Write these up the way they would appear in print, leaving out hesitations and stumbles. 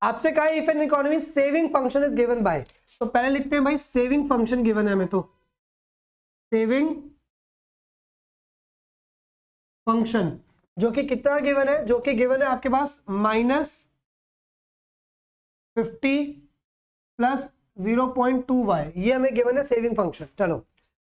आपसे कहा if an economy saving function is given by, तो पहले लिखते हैं भाई सेविंग फंक्शन गिवन है हमें, तो सेविंग फंक्शन जो कि कितना गिवन है, जो कि गिवन है आपके पास -50 प्लस 0.2y, ये हमें गिवन है सेविंग फंक्शन। चलो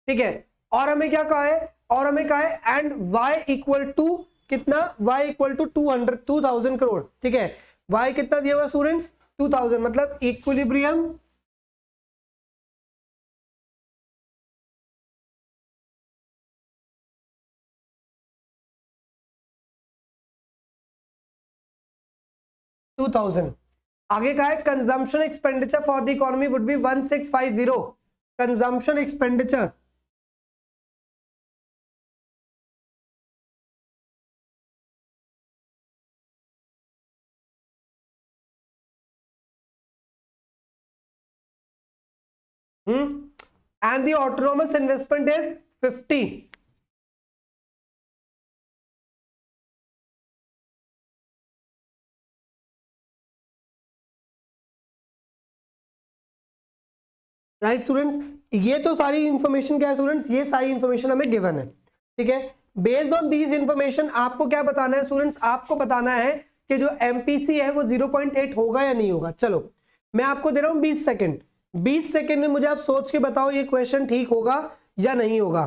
ठीक है, और हमें क्या कहा है, और हमें कहा है एंड y इक्वल टू कितना, y इक्वल टू 2000 करोड़। ठीक है, y कितना दिया हुआ स्टूडेंट्स 2000, मतलब इक्विलिब्रियम आगे का है consumption expenditure for the economy would be 1650, consumption expenditure and the autonomous investment is 50। Right students, ये तो सारी इंफॉर्मेशन क्या है स्टूडेंट्स, ये सारी इंफॉर्मेशन हमें गिवन है। ठीक है, बेस्ड ऑन दीज इंफॉर्मेशन आपको क्या बताना है स्टूडेंट्स, आपको बताना है कि जो एमपीसी है वो 0.8 होगा या नहीं होगा। चलो मैं आपको दे रहा हूं 20 सेकंड, 20 सेकंड में मुझे आप सोच के बताओ ये क्वेश्चन ठीक होगा या नहीं होगा।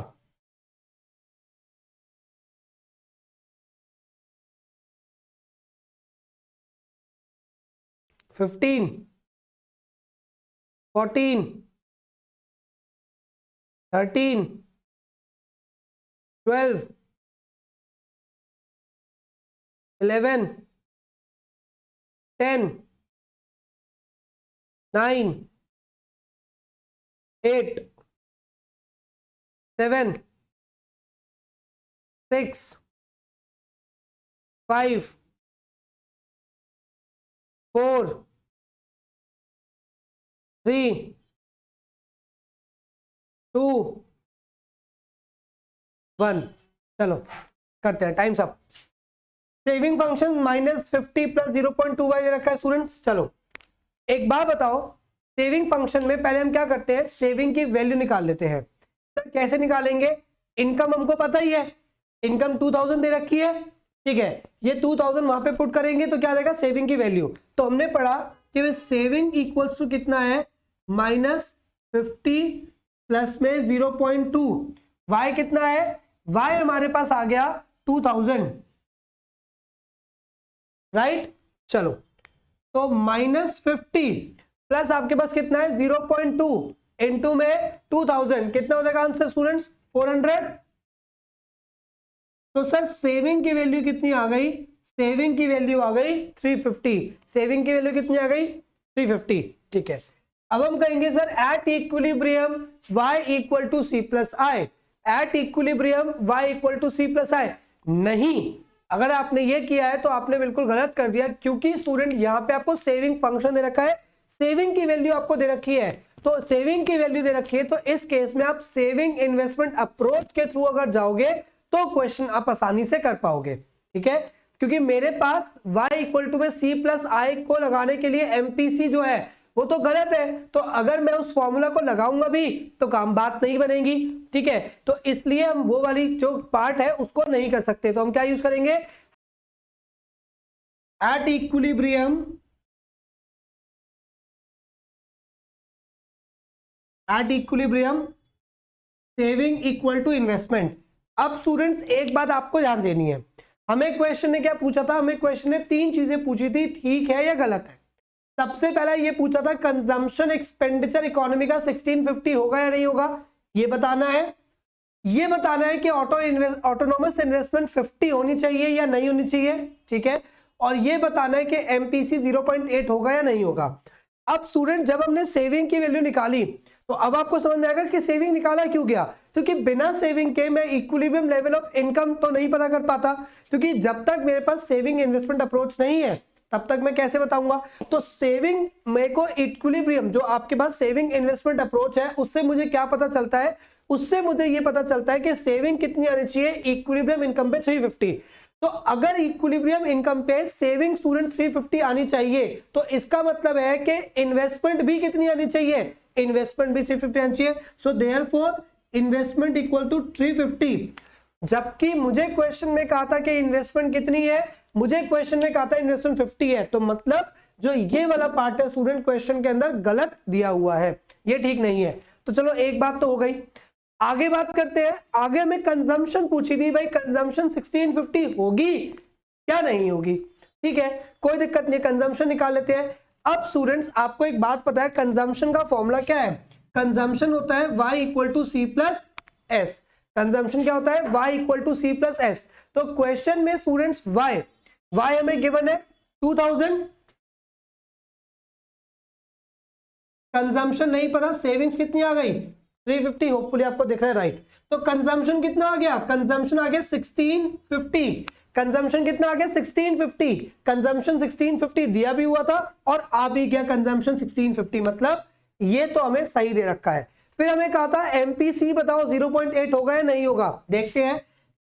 फिफ्टीन, 14, 13, 12, 11, 10, 9, 8, 7, 6, 5, 4, 3, 2, 1। चलो करते हैं, times up. Saving function -50 plus 0.2y रखा है स्टूडेंट्स। चलो एक बात बताओ, सेविंग फंक्शन में पहले हम क्या करते हैं, सेविंग की वैल्यू निकाल लेते हैं। तो कैसे निकालेंगे, इनकम हमको पता ही है, इनकम 2000 दे रखी है। ठीक है, ये 2000 वहां पे पुट करेंगे तो क्या देगा सेविंग की वैल्यू। तो हमने पढ़ा कि सेविंग इक्वल्स टू कितना है, -50 प्लस में 0.2, y कितना है, y हमारे पास आ गया 2000। राइट, चलो तो -50 प्लस आपके पास कितना है 0.2 इनटू में 2000, कितना हो जाएगा आंसर स्टूडेंट्स 400। तो सर सेविंग की वैल्यू कितनी आ गई, सेविंग की वैल्यू आ गई 350, सेविंग की वैल्यू कितनी आ गई 350। ठीक है, अब हम कहेंगे sir at equilibrium y equal to c plus I, at equilibrium y equal to c plus I. नहीं, अगर आपने ये किया है तो आपने बिल्कुल गलत कर दिया, क्योंकि स्टूडेंट यहाँ पे आपको सेविंग फंक्शन दे रखा है, सेविंग की वैल्यू आपको दे रखी है। तो सेविंग की वैल्यू दे रखी है तो इस केस में आप सेविंग इन्वेस्टमेंट अप्रोच के थ्रू अगर जाओगे तो क्वेश्चन आप आसानी से कर पाओगे। ठीक है, क्योंकि मेरे पास y इक्वल टू में c प्लस आई को लगाने के लिए एमपीसी जो है वो तो गलत है, तो अगर मैं उस फॉर्मूला को लगाऊंगा भी तो काम बात नहीं बनेगी। ठीक है, तो इसलिए हम वो वाली जो पार्ट है उसको नहीं कर सकते, तो हम क्या यूज करेंगे, at equilibrium, at equilibrium saving equal to investment. अब स्टूडेंट्स एक बात आपको ध्यान देनी है, हमें क्वेश्चन ने क्या पूछा था, हमें क्वेश्चन ने 3 चीजें पूछी थी, ठीक है या गलत है। सबसे पहला ये पूछा था कंजम्पशन एक्सपेंडिचर इकोनॉमी का 1650 होगा या नहीं होगा, ये बताना है। ये बताना है कि ऑटोनोमस इन्वेस्टमेंट 50 होनी चाहिए या नहीं होनी चाहिए। ठीक है, और ये बताना है कि एमपीसी 0.8 होगा या नहीं होगा। अब स्टूडेंट जब हमने सेविंग की वैल्यू निकाली तो अब आपको समझ में आएगा कि सेविंग निकाला क्यों गया, क्योंकि बिना सेविंग के मैं इक्विलिब्रियम लेवल ऑफ इनकम तो नहीं पता कर पाता, क्योंकि जब तक मेरे पास सेविंग इन्वेस्टमेंट अप्रोच नहीं है तब तक मैं कैसे बताऊंगा। तो सेविंग मेरे को इक्विलिब्रियम जो आपके पास सेविंग इन्वेस्टमेंट अप्रोच है उससे मुझे क्या पता चलता है, उससे मुझे ये पता चलता है कि सेविंग कितनी आनी चाहिए इक्विलिब्रियम इनकम पे 350। तो अगर इक्विलिब्रियम इनकम पे सेविंग स्टूडेंट 350 आनी चाहिए, तो इसका मतलब है कि इन्वेस्टमेंट भी कितनी आनी चाहिए, इन्वेस्टमेंट भी 350 आनी चाहिए। So therefore investment equal to 350। जबकि मुझे क्वेश्चन में कहा था कि इन्वेस्टमेंट कितनी है, मुझे क्वेश्चन में कहा था इन्वेस्टमेंट 50 है, तो मतलब जो ये वाला पार्ट है स्टूडेंट क्वेश्चन के अंदर गलत दिया हुआ है, ये ठीक नहीं है। तो चलो एक बात तो हो गई, आगे बात करते हैं। आगे हमें कंजम्पशन पूछी थी, भाई कंजम्पशन 1650 होगी क्या नहीं होगी, ठीक है कोई दिक्कत नहीं, कंजम्पशन निकाल लेते हैं। अब स्टूडेंट्स आपको एक बात पता है, कंजम्पशन का फॉर्मूला क्या है, कंजम्पशन होता है y equal to C plus S. Consumption क्या होता है, y equal to C plus S. तो क्वेश्चन में स्टूडेंट्स y हमें गिवन है 2000, कंजम्पशन नहीं पता, सेविंग्स कितनी आ गई 350, होपफुली आपको दिख रहा है राइट। तो कंजम्पशन कितना आ गया, कंजम्पशन आ गया 1650, कंजम्पशन कितना आ गया 1650, कंजम्पशन 1650 दिया भी हुआ था और आ भी गया कंजम्पशन 1650, मतलब ये तो हमें सही दे रखा है। फिर हमें कहा था एमपीसी बताओ 0.8 होगा या नहीं होगा, देखते हैं।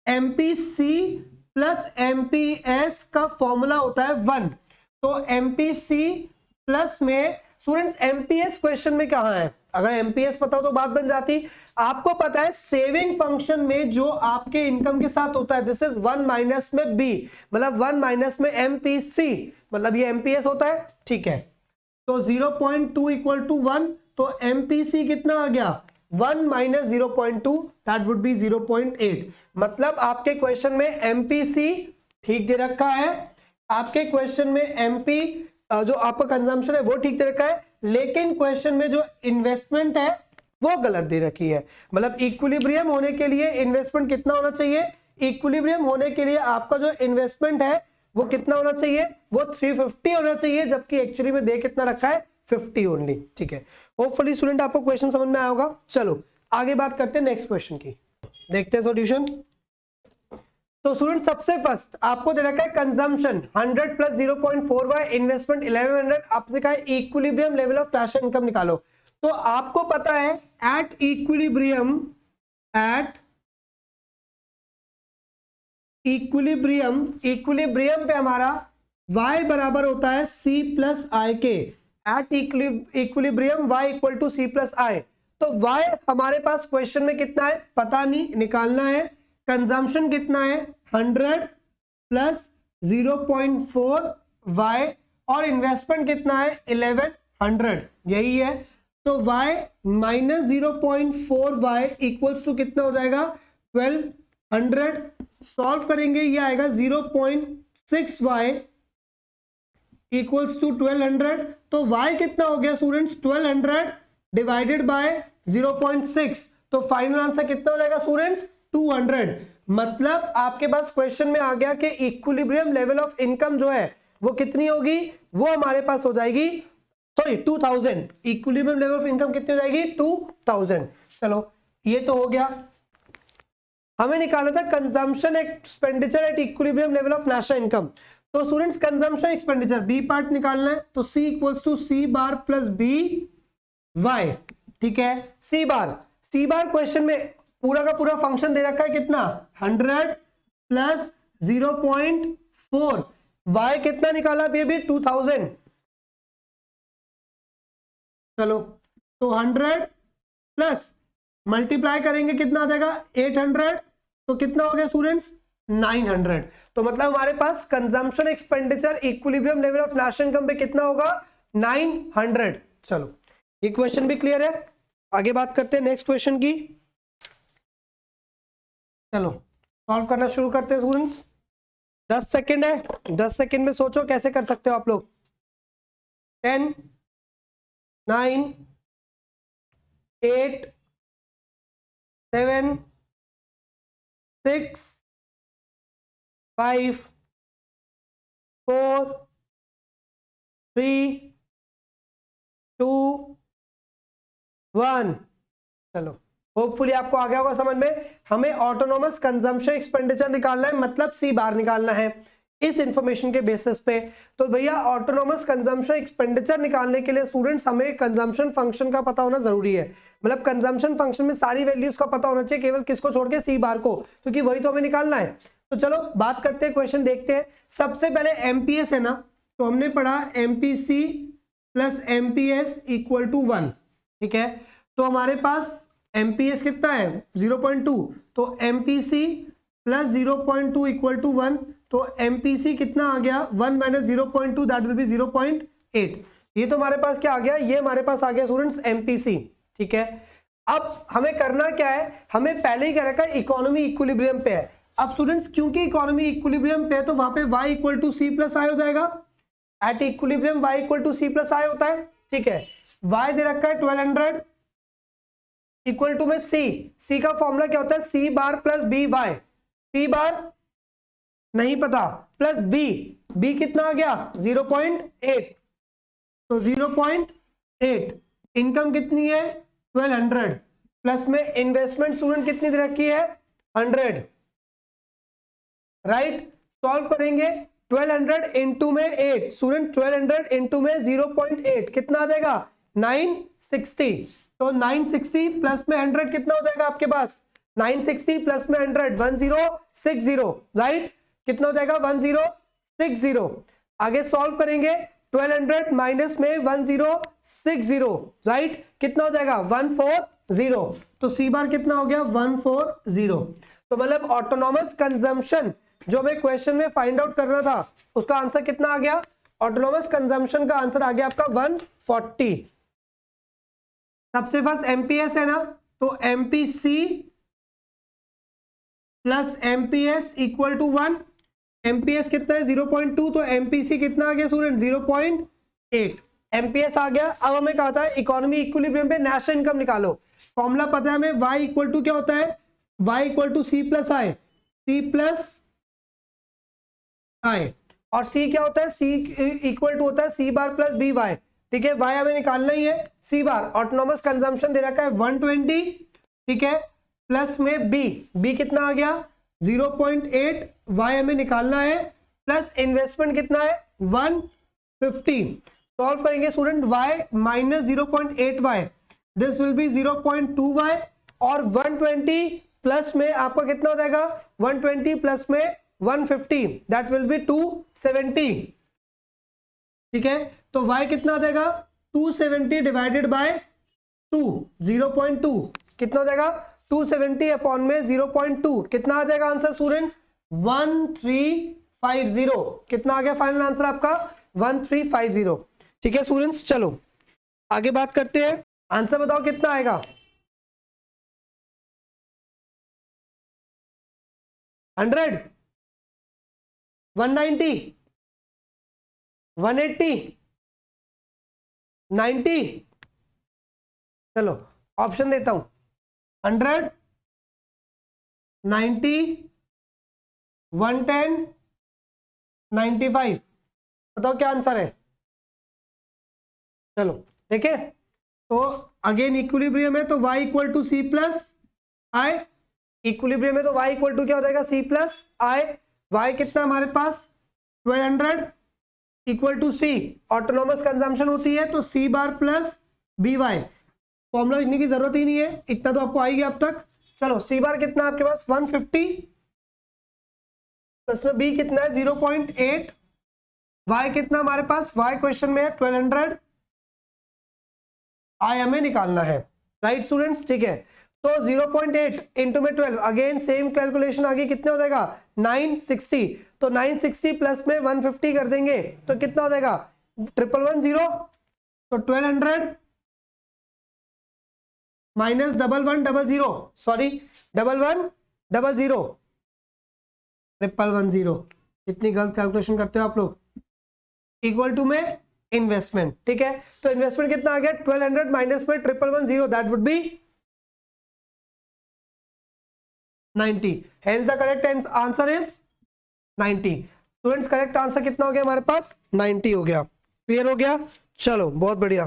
एमपीसी प्लस एमपीएस का फॉर्मूला होता है 1, तो एमपीसी प्लस में स्टूडेंट्स एमपीएस क्वेश्चन में कहां है, अगर एमपीएस पता हो तो बात बन जाती। आपको पता है सेविंग फंक्शन में जो आपके इनकम के साथ होता है दिस इज 1 माइनस में बी, मतलब 1 माइनस में एमपीसी, मतलब ये एमपीएस होता है, ठीक है। तो 0.2 इक्वल टू 1, तो एमपीसी कितना आ गया 1 माइनस 0.2 दैट वुड बी 0.8, मतलब आपके क्वेश्चन में एमपीसी ठीक दे रखा है, आपके क्वेश्चन में एमपी जो आपका कंजम्पशन है वो ठीक दे रखा है, लेकिन क्वेश्चन में जो इन्वेस्टमेंट है वो गलत दे रखी है। मतलब इक्विलिब्रियम होने के लिए इन्वेस्टमेंट कितना होना चाहिए, इक्विलिब्रियम होने के लिए आपका जो इन्वेस्टमेंट है वो कितना होना चाहिए, वो 350 होना चाहिए, जबकि एक्चुअली में दे कितना रखा है 50 ओनली, ठीक है। होपफुली स्टूडेंट आपको क्वेश्चन समझ में आया होगा। चलो आगे बात करते हैं नेक्स्ट क्वेश्चन की, देखते हैं सॉल्यूशन। तो स्टूडेंट सबसे फर्स्ट आपको दे रखा है कंजम्पशन 100 प्लस 0.4y, इन्वेस्टमेंट 1100, आपने कहा है equilibrium level of cash income निकालो। तो आपको पता है एट इक्विलिब्रियम पे हमारा y बराबर होता है c प्लस आई के, at equilibrium y equal to c plus I. तो y हमारे पास क्वेश्चन में कितना है पता नहीं, निकालना है। कंजम्पशन कितना है 100 प्लस 0.4 y और इन्वेस्टमेंट कितना है 1100, यही है। तो y minus 0.4 y equals to कितना हो जाएगा 1200, सॉल्व करेंगे ये आएगा 0.6 y इक्वल्स टू 1200। तो y कितना हो गया स्टूडेंट्स 1200 डिवाइडेड बाय 0.6, तो फाइनल आंसर कितना हो जाएगा स्टूडेंट्स 200। मतलब आपके पास क्वेश्चन में आ गया कि इक्विलिब्रियम लेवल ऑफ इनकम जो है वो कितनी होगी, वो हमारे पास हो जाएगी sorry 2000, equilibrium level of income कितनी हो जाएगी 2000। चलो ये तो हो गया। हमें निकालना था consumption expenditure at equilibrium level of national income. तो students consumption expenditure B part निकालना है, तो C equals to C bar plus B Y, ठीक है। सी बार क्वेश्चन में पूरा का पूरा फंक्शन दे रखा है कितना 100 प्लस 0.4, y कितना निकाला बेबी 2000। चलो तो 100 प्लस मल्टीप्लाई करेंगे कितना आ जाएगा 800, तो कितना हो गया स्टूडेंट्स 900। तो मतलब हमारे पास consumption expenditure equilibrium level of national income पे कितना होगा 900। चलो ये क्वेश्चन भी क्लियर है, आगे बात करते हैं नेक्स्ट क्वेश्चन की। चलो सॉल्व करना शुरू करते हैं स्टूडेंट्स, 10 सेकंड है, 10 सेकंड में सोचो कैसे कर सकते हो आप लोग। 10 9 8 7 6 5 4 3 2 1। चलो होपफुली आपको आ गया होगा समझ में। हमें ऑटोनोमस कंजम्पशन एक्सपेंडिचर निकालना है, मतलब सी बार निकालना है इस इंफॉर्मेशन के बेसिस पे। तो भैया ऑटोनोमस कंजम्पशन एक्सपेंडिचर निकालने के लिए स्टूडेंट्स हमें कंजम्पशन फंक्शन का पता होना जरूरी है, मतलब कंजम्पशन फंक्शन में सारी वैल्यूज का पता होना चाहिए, केवल किसको छोड़ के सी बार को, क्योंकि वही तो हमें निकालना है। तो चलो बात करते हैं, क्वेश्चन देखते हैं। सबसे पहले एमपीएस है ना, तो हमने पढ़ा MPC plus MPS equal to 1, ठीक है। तो हमारे पास एमपीएस कितना है 0.2, तो एमपीसी प्लस 0.2 इक्वल टू 1, तो एमपीसी कितना आ गया 1 माइनस 0.2 दैट विल बी 0.8। ये तो हमारे पास क्या आ गया, ये हमारे पास आ गया स्टूडेंट्स एमपीसी, ठीक है। अब हमें करना क्या है, हमें पहले ही कह रखा है इकोनॉमी इक्विलिब्रियम पे है। अब स्टूडेंट्स क्योंकि इकोनॉमी इक्विलिब्रियम पे है तो वहां पे y equal to C plus I हो जाएगा। At equilibrium y equal to C plus I होता है, ठीक है। y दे रखा है 1200 इक्वल टू में c का फॉर्मूला क्या होता है, c bar plus B Y, c bar नहीं पता प्लस b कितना आ गया 0.8, तो 0.8 इनकम कितनी है 1200 प्लस में इन्वेस्टमेंट स्टूडेंट कितनी दे रखी है 100, राइट। सॉल्व करेंगे 1200 इंटू में 8 स्टूडेंट, 1200 इंटू में 0.8 कितना आ जाएगा 960, तो 960 प्लस में 100 कितना हो जाएगा आपके पास 960 प्लस में 100 1060, राइट। कितना हो जाएगा 1060। आगे सॉल्व करेंगे 1200 माइनस में 1060, राइट। कितना हो जाएगा 140, तो सी बार कितना हो गया 140। तो मतलब ऑटोनॉमस कंजम्पशन जो हमें क्वेश्चन में फाइंड आउट करना था उसका आंसर कितना आ गया, ऑटोनॉमस कंजम्पशन का आंसर आ गया आपका 140। सबसे फर्स्ट एमपीएस है ना, तो MPC plus MPS equal to 1, MPS कितना है 0.2, तो एमपीसी कितना आ गया स्टूडेंट 0.8, एमपीएस आ गया। अब हमें कहा था इकोनॉमी इक्विलिब्रियम पे नेशनल इनकम निकालो, फॉर्मूला पता है हमें y इक्वल टू क्या होता है, y equal to C plus I, C plus I, और c क्या होता है, c इक्वल टू होता है c bar plus B Y, ठीक है। y हमें निकालना ही है, c बार ऑटोनॉमस कंजम्पशन दे रखा है 120, ठीक है, प्लस में b कितना आ गया 0.8, y हमें निकालना है, प्लस इन्वेस्टमेंट कितना है 150। सॉल्व करेंगे student y minus 0.8y, this will be 0.2y, और 120 प्लस में आपका कितना हो जाएगा 120 प्लस में 150 दैट विल बी 270, ठीक है। तो y कितना आ जाएगा 270 डिवाइडेड बाय 2, 0.2 कितना हो जाएगा 270 अपॉन में 0.2 कितना आ जाएगा आंसर स्टूडेंट्स 1350। कितना आ गया फाइनल आंसर आपका 1350, ठीक है स्टूडेंट्स। चलो आगे बात करते हैं, आंसर बताओ कितना आएगा 100, 190, 180, 90, चलो ऑप्शन देता हूं 100, 90, 110, 95, बताओ क्या आंसर है। चलो देखिए, तो अगेन इक्विलिब्रियम है तो y equal to C plus I, equilibrium है तो y इक्वल टू क्या हो जाएगा c प्लस आई, y कितना हमारे पास 1200 equal to c, autonomous consumption होती है तो c bar plus B Y, formula लिखने की जरूरत ही नहीं है, इतना तो आपको आएगी अब तक। चलो c बार कितना आपके पास 150 प्लस में b कितना है 0.8, y कितना हमारे पास y क्वेश्चन में है 1200, i हमें निकालना है, राइट स्टूडेंट्स, ठीक है। तो 0.8 इंटू में 12, अगेन सेम कैलकुलेशन आगे कितने हो जाएगा 960, तो 960 प्लस में 150 कर देंगे तो कितना हो जाएगा 1110, तो 1200 माइनस 1100, सॉरी 1100, 1110, इतनी गलत कैलकुलेशन करते हो आप लोग, इक्वल टू में इन्वेस्टमेंट, ठीक है। तो इन्वेस्टमेंट कितना आ गया 1200 माइनस में 1110 that would be 90, hence the correct answer is 90। Students correct answer कितना हो गया हमारे पास 90 हो गया, क्लियर हो गया। चलो बहुत बढ़िया,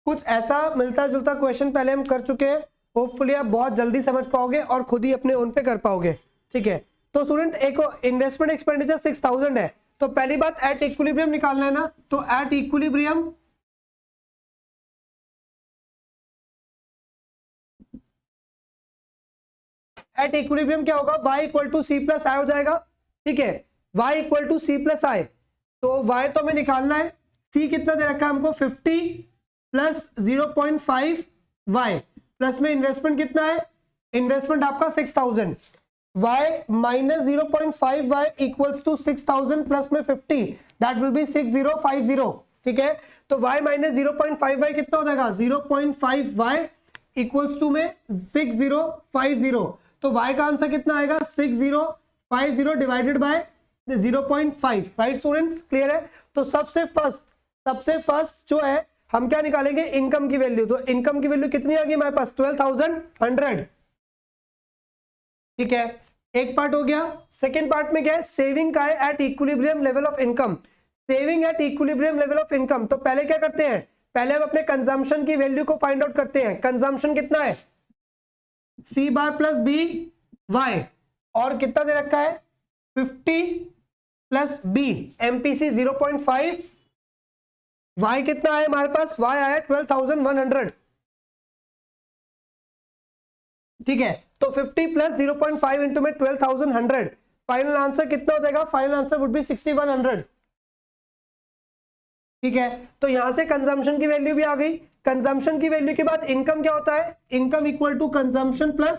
कुछ ऐसा मिलता जुलता क्वेश्चन पहले हम कर चुके हैं, होपफुली आप बहुत जल्दी समझ पाओगे और खुद ही अपने ओन पे कर पाओगे, ठीक है। तो स्टूडेंट एक इन्वेस्टमेंट एक्सपेंडिचर 6000 है, तो पहली बात एट इक्विलिब्रियम निकालना है ना, तो एट इक्विलिब्रियम एट इक्विलिब्रियम क्या होगा, y equal to C plus I हो जाएगा, ठीक है, y equal to C plus I. तो y तो हमें निकालना है, c कितना दे रखा है हमको 50 प्लस 0.5 y प्लस में इन्वेस्टमेंट कितना है, इन्वेस्टमेंट आपका 6000, y minus 0.5 y equals to 6000 plus में 50, दैट विल बी 6050, ठीक है। तो y माइनस 0.5 y कितना हो जाएगा, 0.5 y इक्वल्स टू में 6050, तो y का आंसर कितना आएगा 6050 divided by 0.5, right students, clear है। तो सबसे फर्स्ट जो है हम क्या निकालेंगे, इनकम की वैल्यू। तो इनकम की वैल्यू कितनी आ गई हमारे पास, 12100, ठीक है, एक पार्ट हो गया। सेकेंड पार्ट में क्या है, सेविंग का है eight equilibrium level of income, saving at equilibrium level of income. तो पहले क्या करते हैं, पहले हम अपने कंजम्पशन की वैल्यू को फाइंड आउट करते हैं। कंजम्पशन कितना है, सी बार प्लस बी वाई, और कितना दे रखा है 50 प्लस बी, एमपीसी 0.5, वाई कितना है हमारे पास, वाई आया 12100, ठीक है। तो 50 प्लस 0.5 इंटू में 12100, फाइनल आंसर कितना हो जाएगा, फाइनल आंसर वुड बी 6100, ठीक है। तो यहां से कंजम्पशन की वैल्यू भी आ गई। कंजम्पशन की वैल्यू के बाद इनकम क्या होता है, income equal to consumption plus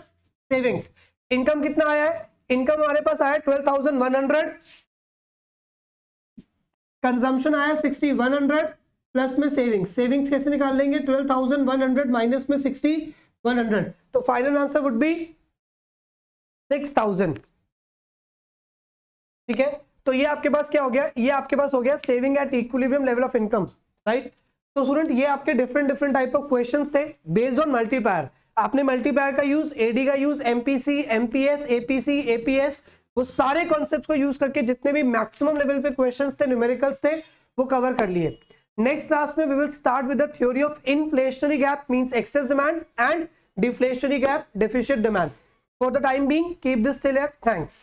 savings. Income कितना आया है, इनकम हमारे पास आया 12100, कंजम्पशन आया 6100 प्लस में सेविंग्स। सेविंग्स कैसे निकाल लेंगे, 12100 माइनस में 6100, तो फाइनल आंसर वुड बी 6000, ठीक है। तो ये आपके पास क्या हो गया, ये आपके पास हो गया saving at equilibrium level of income, right. तो स्टूडेंट ये आपके डिफरेंट टाइप ऑफ क्वेश्चंस थे बेस्ड ऑन मल्टीप्लायर। आपने मल्टीप्लायर का यूज, एडी का use, MPC, MPS, APC, APS, वो सारे कॉन्सेप्ट्स को यूज करके जितने भी मैक्सिमम लेवल पे क्वेश्चंस थे, न्यूमेरिकल्स थे, वो कवर कर लिए। नेक्स्ट क्लास में we will start with the theory of inflationary gap, means excess demand, and deflationary gap, deficient demand. For the time being keep this till here, thanks.